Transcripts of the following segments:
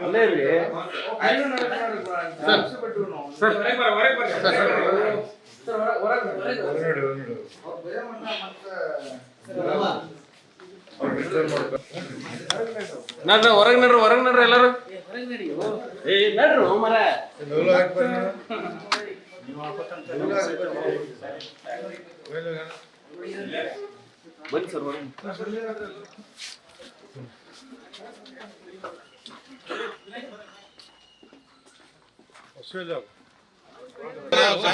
ಅಲ್ಲೇ ರೀ ನಡ್ರಿ ಹೊರಗೆ ನಡ್ರಿ ಎಲ್ಲರೂ ನಡ್ರು ಮರ ಬನ್ನಿ ಸರ್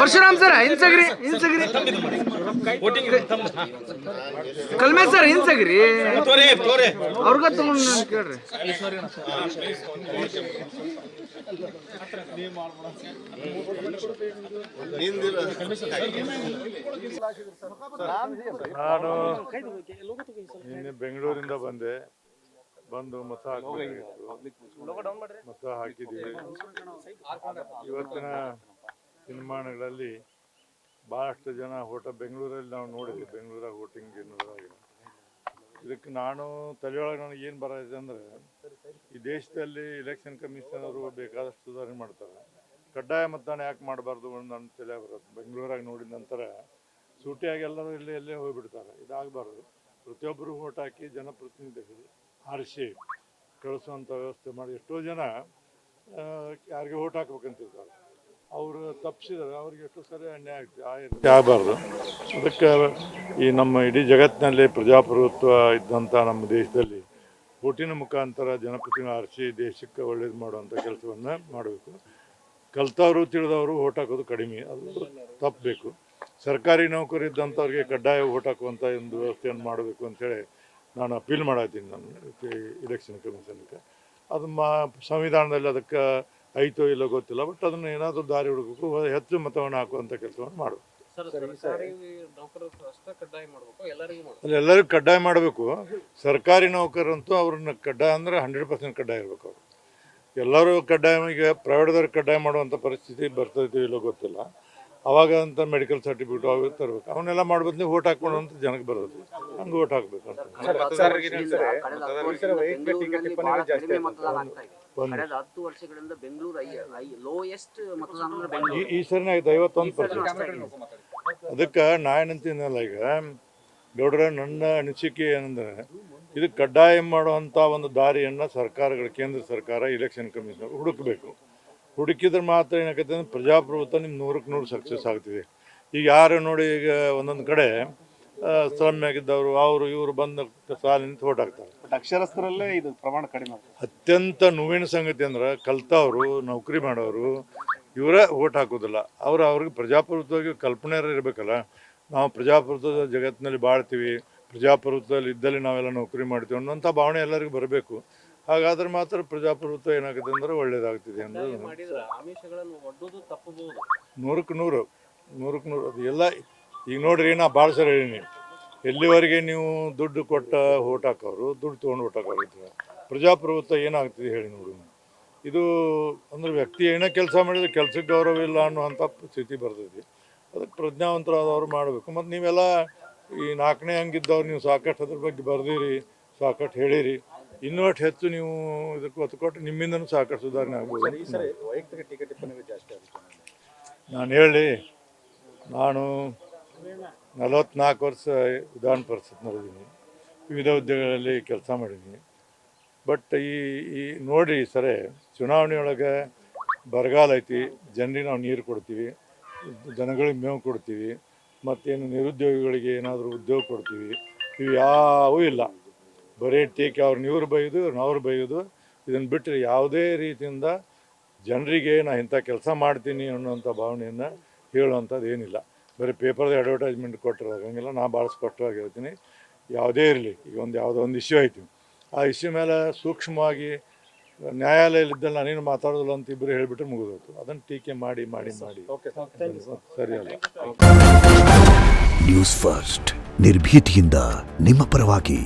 ಪರಶುರಾಮ್ ಸರ್ ಹಿಂಸಗ್ರಿ ಕಲ್ಮೆ ಸರ್ ಹಿಂಸಗ್ರಿ ಅವ್ರಿಗ ತಗೊಂಡು ಕೇಳ್ರಿ. ನಾನು ನಿನ್ನೆ ಬೆಂಗಳೂರಿಂದ ಬಂದು ಮತ ಹಾಕಿದ್ದೀವಿ. ಇವತ್ತಿನ ದಿನಮಾನಗಳಲ್ಲಿ ಭಾಳಷ್ಟು ಜನ ಬೆಂಗಳೂರಲ್ಲಿ ನಾವು ನೋಡಿದ್ವಿ, ಬೆಂಗಳೂರಾಗ ವೋಟಿಂಗ್ ಏನಾಗಿದೆ. ಇದಕ್ಕೆ ನಾನು ತಲೆಯೊಳಗೆ ನನಗೆ ಏನು ಬರೋದಿದೆ ಅಂದರೆ, ಈ ದೇಶದಲ್ಲಿ ಎಲೆಕ್ಷನ್ ಕಮಿಷನ್ ಅವರು ಬೇಕಾದಷ್ಟು ಸುಧಾರಣೆ ಮಾಡ್ತಾರೆ, ಕಡ್ಡಾಯ ಮತದಾನ ಯಾಕೆ ಮಾಡಬಾರ್ದು ಅಂತ ನನ್ನ ತಲೆ ಬರೋದು. ಬೆಂಗಳೂರಾಗ ನೋಡಿದ ನಂತರ ಸೂಟಿಯಾಗಿ ಎಲ್ಲರೂ ಎಲ್ಲೇ ಹೋಗಿಬಿಡ್ತಾರೆ. ಇದಾಗಬಾರ್ದು. ಪ್ರತಿಯೊಬ್ಬರು ವೋಟ್ ಹಾಕಿ ಜನಪ್ರತಿನಿಧಿಗಳು ಆರಿಸಿ ಕಳಿಸುವಂಥ ವ್ಯವಸ್ಥೆ ಮಾಡಿ. ಎಷ್ಟೋ ಜನ ಯಾರಿಗೆ ವೋಟ್ ಹಾಕ್ಬೇಕಂತಿರ್ತಾರೆ, ಅವರು ತಪ್ಪಿಸಿದ್ರೆ ಅವ್ರಿಗೆ ಎಷ್ಟೋ ಸರಿ ಅನ್ಯಾಯ ಆಗಬಾರ್ದು. ಅದಕ್ಕೆ ಈ ನಮ್ಮ ಇಡೀ ಜಗತ್ತಿನಲ್ಲಿ ಪ್ರಜಾಪ್ರಭುತ್ವ ಇದ್ದಂಥ ನಮ್ಮ ದೇಶದಲ್ಲಿ ವೋಟಿನ ಮುಖಾಂತರ ಜನಪ್ರತಿನಿಧಿ ಆರಿಸಿ ದೇಶಕ್ಕೆ ಒಳ್ಳೇದು ಮಾಡುವಂಥ ಕೆಲಸವನ್ನು ಮಾಡಬೇಕು. ಕಲ್ತವರು ತಿಳಿದವರು ವೋಟ್ ಹಾಕೋದು ಕಡಿಮೆ, ಅದು ತಪ್ಪಬೇಕು. ಸರ್ಕಾರಿ ನೌಕರಿ ಇದ್ದಂಥವ್ರಿಗೆ ಕಡ್ಡಾಯ ವೋಟ್ ಹಾಕುವಂಥ ಒಂದು ವ್ಯವಸ್ಥೆಯನ್ನು ಮಾಡಬೇಕು ಅಂಥೇಳಿ ನಾನು ಅಪೀಲ್ ಮಾಡತ್ತೀನಿ ನಾನು ಎಲೆಕ್ಷನ್ ಕಮಿಷನ್ಗೆ. ಅದು ಸಂವಿಧಾನದಲ್ಲಿ ಅದಕ್ಕೆ ಐತೋ ಇಲ್ಲೋ ಗೊತ್ತಿಲ್ಲ, ಬಟ್ ಅದನ್ನು ಏನಾದರೂ ದಾರಿ ಹುಡುಕಬೇಕು, ಹೆಚ್ಚು ಮತವನ್ನು ಹಾಕುವಂಥ ಕೆಲಸವನ್ನು ಮಾಡಬೇಕು. ಎಲ್ಲರಿಗೂ ಕಡ್ಡಾಯ ಮಾಡಬೇಕು. ಸರ್ಕಾರಿ ನೌಕರಂತೂ ಅವ್ರನ್ನ ಕಡ್ಡಾಯ ಅಂದರೆ 100% ಕಡ್ಡಾಯ ಇರಬೇಕು. ಅವರು ಎಲ್ಲರೂ ಕಡ್ಡಾಯ, ಈಗ ಪ್ರೈವೇಟ್ದವ್ರಿಗೆ ಕಡ್ಡಾಯ ಮಾಡುವಂಥ ಪರಿಸ್ಥಿತಿ ಬರ್ತೈತಿ ಇಲ್ಲೋ ಗೊತ್ತಿಲ್ಲ. ಅವಾಗ ಅಂತ ಮೆಡಿಕಲ್ ಸರ್ಟಿಫಿಕೇಟ್ ಅವು ತರಬೇಕು. ಅವನ್ನೆಲ್ಲ ಮಾಡ್ಬದ್ಲಿ ವೋಟ್ ಹಾಕ್ಕೊಂಡು ಅಂತ ಜನಕ್ಕೆ ಬರೋದು, ಹಂಗೆ ವೋಟ್ ಹಾಕ್ಬೇಕು ಅಂತ. ಈ ಸರಿನ ಆಯ್ತು 51%. ಅದಕ್ಕೆ ನಾ ಏನಂತೀನಲ್ಲ, ಈಗ ಗೌಡ್ರ ನನ್ನ ಅನಿಸಿಕೆ ಏನಂದ್ರೆ, ಇದು ಕಡ್ಡಾಯ ಮಾಡುವಂಥ ಒಂದು ದಾರಿಯನ್ನು ಸರ್ಕಾರಗಳು, ಕೇಂದ್ರ ಸರ್ಕಾರ, ಎಲೆಕ್ಷನ್ ಕಮಿಷನರ್ ಹುಡುಕಬೇಕು. ಹುಡುಕಿದ್ರೆ ಮಾತ್ರ ಏನಾಗುತ್ತೆ ಅಂದ್ರೆ ಪ್ರಜಾಪ್ರಭುತ್ವ ನಿಮ್ಮ 100ಕ್ಕೆ 100 ಸಕ್ಸಸ್ ಆಗ್ತಿದೆ. ಈಗ ಯಾರು ನೋಡಿ, ಈಗ ಒಂದೊಂದು ಕಡೆ ಶ್ರಮ್ಯಾಗಿದ್ದವರು ಅವರು ಇವರು ಬಂದು ಸಾಲ ನಿಂತು ವೋಟ್ ಹಾಕ್ತಾರೆ. ಅಕ್ಷರಸ್ಥರಲ್ಲೇ ಇದು ಪ್ರಮಾಣ ಕಡಿಮೆ. ಅತ್ಯಂತ ನೋವಿನ ಸಂಗತಿ ಅಂದ್ರೆ, ಕಲ್ತವರು, ನೌಕರಿ ಮಾಡೋರು ಇವರ ವೋಟ್ ಹಾಕೋದಿಲ್ಲ. ಅವ್ರಿಗೆ ಪ್ರಜಾಪ್ರಭುತ್ವಕ್ಕೆ ಕಲ್ಪನೆ ಇರಬೇಕಲ್ಲ. ನಾವು ಪ್ರಜಾಪ್ರಭುತ್ವದ ಜಗತ್ತಿನಲ್ಲಿ ಬಾಳ್ತೀವಿ, ಪ್ರಜಾಪ್ರಭುತ್ವದಲ್ಲಿ ಇದ್ದಲ್ಲಿ ನಾವೆಲ್ಲ ನೌಕರಿ ಮಾಡ್ತೀವಿ ಅನ್ನೋಂಥ ಭಾವನೆ ಎಲ್ಲರಿಗೂ ಬರಬೇಕು. ಹಾಗಾದ್ರೆ ಮಾತ್ರ ಪ್ರಜಾಪ್ರಭುತ್ವ ಏನಾಗುತ್ತೆ ಅಂದ್ರೆ ಒಳ್ಳೇದಾಗ್ತಿದೆ ಅನ್ನೋದು 100ಕ್ಕೆ 100 ಅದು ಎಲ್ಲ. ಈಗ ನೋಡ್ರಿ, ನಾ ಭಾಳ ಸರಿ ಹೇಳೀನಿ, ಎಲ್ಲಿವರೆಗೆ ನೀವು ದುಡ್ಡು ಕೊಟ್ಟ ವೋಟ್ ಹಾಕೋರು, ದುಡ್ಡು ತೊಗೊಂಡು ವೋಟ್ ಹಾಕೋರು ಇದ್ರೆ ಪ್ರಜಾಪ್ರಭುತ್ವ ಏನಾಗ್ತಿದೆ ಹೇಳಿ ನೋಡಿ. ಇದು ಅಂದ್ರೆ ವ್ಯಕ್ತಿ ಏನೇ ಕೆಲಸ ಮಾಡಿದ್ರೆ ಕೆಲಸಕ್ಕೆ ಗೌರವ ಇಲ್ಲ ಅನ್ನುವಂಥ ಸ್ಥಿತಿ ಬರ್ತೈತಿ. ಅದಕ್ಕೆ ಪ್ರಜ್ಞಾವಂತರಾದವ್ರು ಮಾಡಬೇಕು. ಮತ್ತು ನೀವೆಲ್ಲ ಈ 4ನೇ ಹಂಗಿದ್ದವ್ರು ನೀವು ಸಾಕಷ್ಟು ಅದ್ರ ಬಗ್ಗೆ ಬರ್ದಿರಿ, ಸಾಕಷ್ಟು ಹೇಳಿರಿ. ಇನ್ನೂ ಹೆಚ್ಚು ನೀವು ಇದಕ್ಕೆ ಒತ್ತು ಕೊಟ್ಟು ನಿಮ್ಮಿಂದನೂ ಸಾಕಷ್ಟು ಸುಧಾರಣೆ ಆಗ್ಬೋದು. ವೈಯಕ್ತಿಕ ಟೀಕೆ ಟಿಪ್ಪಣಿಗಳು ಜಾಸ್ತಿ ಆಗುತ್ತೆ. ನಾನು ಹೇಳಿ, ನಾನು 44 ವರ್ಷ ವಿಧಾನ ಪರಿಷತ್ ನಡೆದೀನಿ, ವಿವಿಧ ಹುದ್ದೆಗಳಲ್ಲಿ ಕೆಲಸ ಮಾಡೀನಿ. ಬಟ್ ಈ ನೋಡಿರಿ ಸರಿ, ಚುನಾವಣೆಯೊಳಗೆ ಬರಗಾಲ ಐತಿ, ಜನರಿಗೆ ನಾವು ನೀರು ಕೊಡ್ತೀವಿ, ಜನಗಳಿಗೆ ಮೇವು ಕೊಡ್ತೀವಿ, ಮತ್ತೇನು ನಿರುದ್ಯೋಗಿಗಳಿಗೆ ಏನಾದರೂ ಉದ್ಯೋಗ ಕೊಡ್ತೀವಿ. ಇವು ಯಾವೂ ಇಲ್ಲ. ಬರೀ ಟೀಕೆ, ಅವ್ರನ್ನ ಇವ್ರು ಬೈಯೋದು, ಅವ್ರು ಬೈಯೋದು. ಇದನ್ನು ಬಿಟ್ಟರೆ ಯಾವುದೇ ರೀತಿಯಿಂದ ಜನರಿಗೆ ನಾ ಇಂಥ ಕೆಲಸ ಮಾಡ್ತೀನಿ ಅನ್ನೋಂಥ ಭಾವನೆಯನ್ನು ಹೇಳುವಂಥದ್ದು ಏನಿಲ್ಲ. ಬರೀ ಪೇಪರ್ದ ಅಡ್ವರ್ಟೈಸ್ಮೆಂಟ್ ಕೊಟ್ಟಿರೋದು ಹಂಗಿಲ್ಲ. ನಾ ಭಾಳ ಸ್ಪಷ್ಟವಾಗಿ ಹೇಳ್ತೀನಿ, ಯಾವುದೇ ಇರಲಿ, ಈಗ ಯಾವುದೋ ಒಂದು ಇಶ್ಯೂ ಆಯಿತು, ಆ ಇಶ್ಯೂ ಮೇಲೆ ಸೂಕ್ಷ್ಮವಾಗಿ ನ್ಯಾಯಾಲಯದಲ್ಲಿದ್ದಲ್ಲಿ ನಾನೇನು ಮಾತಾಡೋದಿಲ್ಲ ಅಂತ ಇಬ್ಬರು ಹೇಳಿಬಿಟ್ರೆ ಮುಗಿದೋಯ್ತು. ಅದನ್ನು ಟೀಕೆ ಮಾಡಿ ಸರಿ ಅಲ್ಲ. ನ್ಯೂಸ್ ಫಸ್ಟ್, ನಿರ್ಭೀತಿಯಿಂದ ನಿಮ್ಮ ಪರವಾಗಿ.